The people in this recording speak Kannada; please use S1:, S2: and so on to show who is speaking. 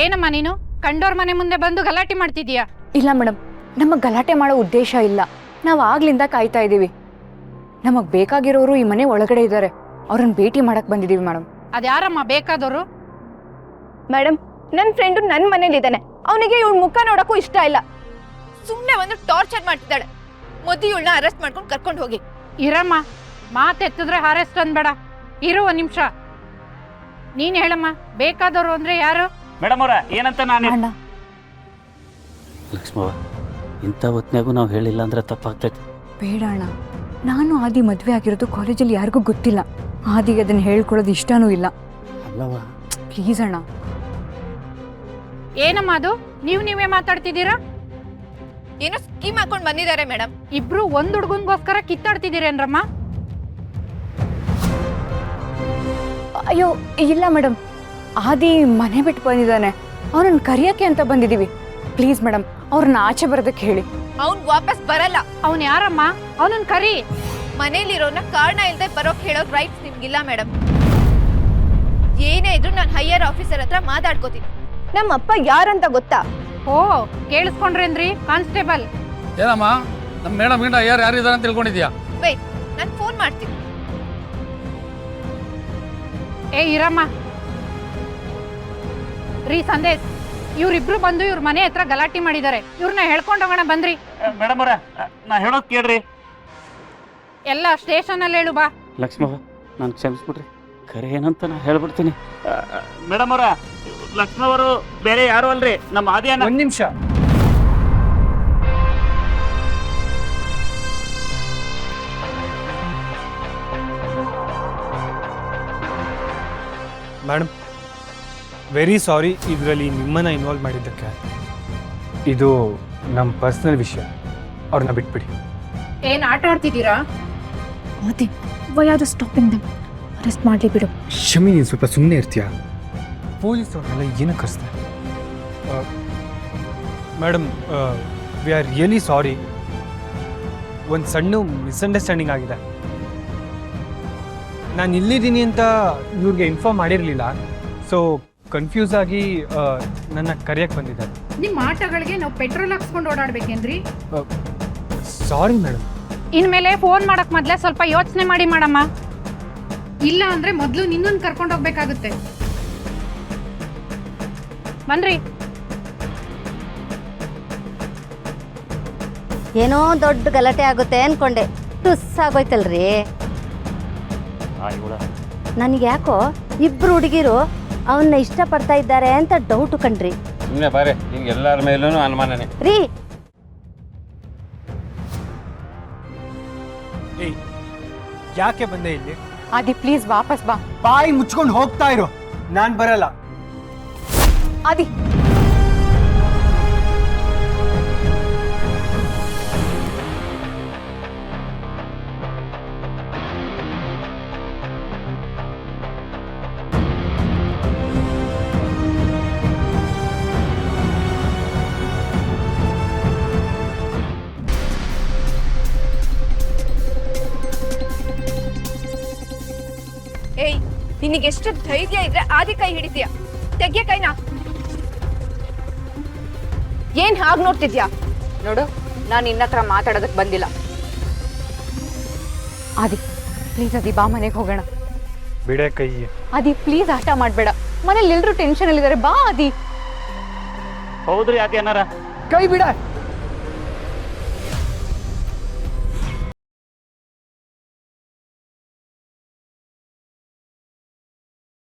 S1: ಏನಮ್ಮ ನೀನು ಕಂಡೋರ್ ಮನೆ ಮುಂದೆ ಬಂದು ಗಲಾಟೆ ಮಾಡ್ತಿದೀಯಾ?
S2: ಇಲ್ಲ ಮೇಡಮ್, ನಮಗೆ ಗಲಾಟೆ ಮಾಡೋ ಉದ್ದೇಶ ಇಲ್ಲ. ನಾವು ಆಗ್ಲಿಂದ ಕಾಯ್ತಾ ಇದ್ದೀವಿ. ನಮಗೆ ಬೇಕಾಗಿರೋರು ಈ ಮನೆ ಒಳಗಡೆ ಇದ್ದಾರೆ. ಅವ್ರನ್ನ ಭೇಟಿ ಮಾಡಕ್ ಬಂದಿದ್ದೀವಿ ಮೇಡಮ್.
S1: ಅದ್ಯಾರಮ್ಮ ಬೇಕಾದವರು?
S3: ಮೇಡಮ್, ನನ್ನ ಫ್ರೆಂಡು ನನ್ನ ಮನೇಲಿದ್ದಾನೆ. ಅವನಿಗೆ ಇವಳ ಮುಖ ನೋಡಕ್ಕೂ ಇಷ್ಟ ಇಲ್ಲ. ಸುಮ್ಮನೆ ಒಂದು ಟಾರ್ಚರ್ ಮಾಡ್ತಿದ್ದಾಳೆ. ಮೊದಲು ಇವಳನ್ನ ಅರೆಸ್ಟ್ ಮಾಡ್ಕೊಂಡು ಕರ್ಕೊಂಡು ಹೋಗಿ.
S1: ಇರಮ್ಮ, ಮಾತೆತ್ತಿದ್ರೆ ಹಾರೆಸ್ಟ್ ಅನ್ಬೇಡ. ಇರು ಒಂದ್ ನಿಮಿಷ. ನೀನ್ ಹೇಳಮ್ಮ, ಬೇಕಾದವರು ಅಂದ್ರೆ ಯಾರು?
S4: ಮೇಡಮ್ ಅವರ ಏನಂತ ನಾನು
S2: ಅಣ್ಣ,
S4: ಲಕ್ಷ್ಮವ್ವ, ಇಂಥ ಹೊತ್ನಾಗೂ ನಾವು ಹೇಳಿಲ್ಲ ಅಂದ್ರೆ ತಪ್ಪಾಗ್ತೈತಿ.
S2: ಬೇಡ ಅಣ್ಣ. ನಾನು ಆದಿ ಮದುವೆ ಆಗಿರೋದು ಕಾಲೇಜಲ್ಲಿ ಯಾರಿಗೂ ಗೊತ್ತಿಲ್ಲ. ಆದಿಗೆ ಅದನ್ನ ಹೇಳ್ಕೊಳ್ಳೋದು ಇಷ್ಟನೂ ಇಲ್ಲ.
S4: ಅಲ್ಲವಾ,
S2: ಪ್ಲೀಸ್ ಅಣ್ಣ.
S1: ಏನಮ್ಮ ಅದು? ನೀವೇ ಮಾತಾಡ್ತಿದ್ದೀರಾ?
S3: ಏನೋ ಸ್ಕೀಮ್ ಹಾಕೊಂಡು ಬಂದಿದ್ದಾರೆ ಮೇಡಮ್.
S1: ಇಬ್ರು ಒಂದ್ ಹುಡುಗನ್ಗೋಸ್ಕರ ಕಿತ್ತಾಡ್ತಿದ್ದೀರೇನ್ರಮ್ಮ?
S2: ಅಯ್ಯೋ ಇಲ್ಲ ಮೇಡಮ್, ಆದಿ ಮನೆ ಬಿಟ್ಟು ಬಂದಿದ್ದಾನೆ. ಅವನನ್ನ ಕರಿಯಕ್ಕೆ ಅಂತ ಬಂದಿದ್ದೀವಿ. ಪ್ಲೀಸ್ ಮೇಡಮ್, ಅವ್ರನ್ನ ಆಚೆ ಬರೋದಕ್ಕೆ ಹೇಳಿ.
S3: ಅವ್ನ್ ವಾಪಸ್ ಬರಲ್ಲ.
S1: ಅವನ್ ಯಾರಮ್ಮ? ಅವನನ್ನ ಕರಿ.
S3: ಮನೇಲಿರೋನ ಕಾರಣ ಇಲ್ಲದೆ ಬರೋಕ್ ಹೇಳೋ ರೈಟ್ಸ್ ನಿಮ್ಗಿಲ್ಲ ಮೇಡಮ್. ಏನೇ ಇದ್ರು ನಾನು ಹೈಯರ್ ಆಫೀಸರ್ ಹತ್ರ ಮಾತಾಡ್ಕೋತೀನಿ. ನಮ್ಮ ಅಪ್ಪ ಯಾರಂತ ಗೊತ್ತಾ?
S1: ಓ, ಕೇಳಿಸ್ಕೊಂಡ್ರೇನ್ರಿ ಕಾನ್ಸ್ಟೇಬಲ್?
S5: ಏನಮ್ಮ, ನಮ್ಮ ಮೇಡಮ್ ಗಿಂಡ ಯಾರಿದ್ದಾರೆ ಅಂತ ತಿಳ್ಕೊಂಡಿದ್ಯಾ?
S3: ವೇಟ್, ನಾನು ಫೋನ್ ಮಾಡ್ತೀನಿ.
S1: ಏ ಇರಮ್ಮ. ರೀ ಸಂದೇಶ್, ಇವ್ರಿಬ್ರು ಬಂದು ಇವ್ರ ಮನೆ ಹತ್ರ ಗಲಾಟೆ ಮಾಡಿದ್ದಾರೆ. ಇವ್ರನ್ನ ಹೇಳ್ಕೊಂಡು ಹೋಗೋಣ ಬನ್ರಿ.
S4: ಮೇಡಮ್ ಅವರ ನಾ ಹೇಳೋದು ಕೇಳ್ರಿ.
S1: ಎಲ್ಲ ಸ್ಟೇಷನ್ ಅಲ್ಲಿ ಹೇಳು ಬಾ.
S4: ಲಕ್ಷ್ಮವ್ವ, ನಾನು ಕ್ಷಮಿಸ್ಬಿಡ್ರಿ. ಖರೆ ಏನಂತ ನಾ ಹೇಳ್ಬಿಡ್ತೀನಿ. ಮೇಡಮ್ ಅವರ, ಲಕ್ಷ್ಮವರು ಬೇರೆ ಯಾರು ಅಲ್ರಿ, ನಮ್ಮ ಆದಿಯನ್ನ.
S5: ಒಂದ್ ನಿಮಿಷ.
S6: ಮೇಡಮ್, ವೆರಿ ಸಾರಿ ಇದರಲ್ಲಿ ನಿಮ್ಮನ್ನು ಇನ್ವಾಲ್ವ್ ಮಾಡಿದ್ದಕ್ಕೆ. ಇದು ನಮ್ಮ ಪರ್ಸ್ನಲ್ ವಿಷಯ. ಅವ್ರನ್ನ ಬಿಟ್ಬಿಡಿ.
S1: ಏನ್ ಆಟ ಆಡ್ತಿದ್ದೀರಾ?
S3: Adi, why are you stopping them? Arrest ಮಾಡಲಿ ಬಿಡು.
S6: ಶಮಿ, ನೀನು ಸ್ವಲ್ಪ ಸುಮ್ಮನೆ ಇರ್ತೀಯಾ? ಪೊಲೀಸ್ ಅವ್ರನ್ನೆಲ್ಲ ಏನಕ್ಕೆ ಕರೆಸ್ತಾರೆ? Madam, we are really sorry. ಒಂದು ಸಣ್ಣ ಮಿಸ್ಅಂಡರ್ಸ್ಟ್ಯಾಂಡಿಂಗ್ ಆಗಿದೆ. ನಾನು ಇಲ್ಲಿದ್ದೀನಿ ಅಂತ ಇವ್ರಿಗೆ ಇನ್ಫಾರ್ಮ್ ಮಾಡಿರಲಿಲ್ಲ. ಸೊ ಕನ್ಫ್ಯೂಸ್ ಆಗಿ ನನ್ನ ಕರೆಯಕ್ಕೆ ಬಂದಿದ್ದಾರೆ.
S1: ನಿಮ್ ಆಟಗಳಿಗೆ ನಾವು ಪೆಟ್ರೋಲ್ ಹಾಕ್ಸ್ಕೊಂಡು ಓಡಾಡ್ಬೇಕೇನ್ರಿ?
S6: Sorry madam.
S1: ಇನ್ಮೇಲೆ ಫೋನ್ ಮಾಡಕ್ ಮೊದ್ಲೇ ಸ್ವಲ್ಪ ಯೋಚನೆ ಮಾಡಿ ಮಾಡಮ್ಮ. ಇಲ್ಲ ಅಂದ್ರೆ ಮೊದ್ಲು ನಿನ್ನನ್ ಕರ್ಕೊಂಡು ಹೋಗ್ಬೇಕಾಗುತ್ತೆ. ಬನ್ರಿ.
S7: ಏನೋ ದೊಡ್ಡ ಗಲಾಟೆ ಆಗುತ್ತೆ ಅನ್ಕೊಂಡೆ. ಟುಸ್ ಆಗೋಯ್ತಲ್ರಿ. ನನಗೆ ಯಾಕೋ ಇಬ್ರು ಹುಡುಗಿರು ಅವನ್ನ ಇಷ್ಟಪಡ್ತಾ ಇದ್ದಾರೆ ಅಂತ ಡೌಟ್ ಕಣ್ರಿ.
S8: ಸುಮ್ಮನೆ ಬಾರೆ, ನಿಂಗೆ ಎಲ್ಲರ ಮೇಲೂ ಅನುಮಾನನೇ
S7: ರೀ.
S6: ಏಯ್, ಯಾಕೆ ಬಂದೆ ಇಲ್ಲಿ?
S2: ಆದಿ ಪ್ಲೀಸ್ ವಾಪಸ್ ಬಾ.
S6: ಬಾಯಿ ಮುಚ್ಕೊಂಡು ಹೋಗ್ತಾ ಇರೋ. ನಾನು ಬರಲ್ಲ.
S2: ಆದಿ,
S3: ಏಯ್, ನಿನಗೆಷ್ಟು ಧೈರ್ಯ ಇದ್ರೆ ಆದಿ ಕೈ ಹಿಡಿತೀಯ? ತೆಗ್ಯ ಕೈನಾ. ಏನ್ ಹಾಗೆ ನೋಡ್ತಿದ್ಯಾ?
S2: ನೋಡು, ನಾನು ನಿನ್ನ ಹತ್ರ ಮಾತಾಡೋದಕ್ಕೆ ಬಂದಿಲ್ಲ. ಆದಿ ಪ್ಲೀಸ್, ಆದಿ ಬಾ, ಮನೆಗೆ ಹೋಗೋಣ.
S6: ಬಿಡೆ ಕೈ.
S2: ಆದಿ ಪ್ಲೀಸ್, ಆಟ ಮಾಡಬೇಡ. ಮನೇಲಿ ಎಲ್ಲರೂ ಟೆನ್ಷನ್ ಅಲ್ಲಿದ್ದಾರೆ. ಬಾ ಆದಿ.
S4: ಹೌದ್ರಿ, ಆದಿ ಅನ್ನಾರ.
S6: ಕೈ ಬಿಡ.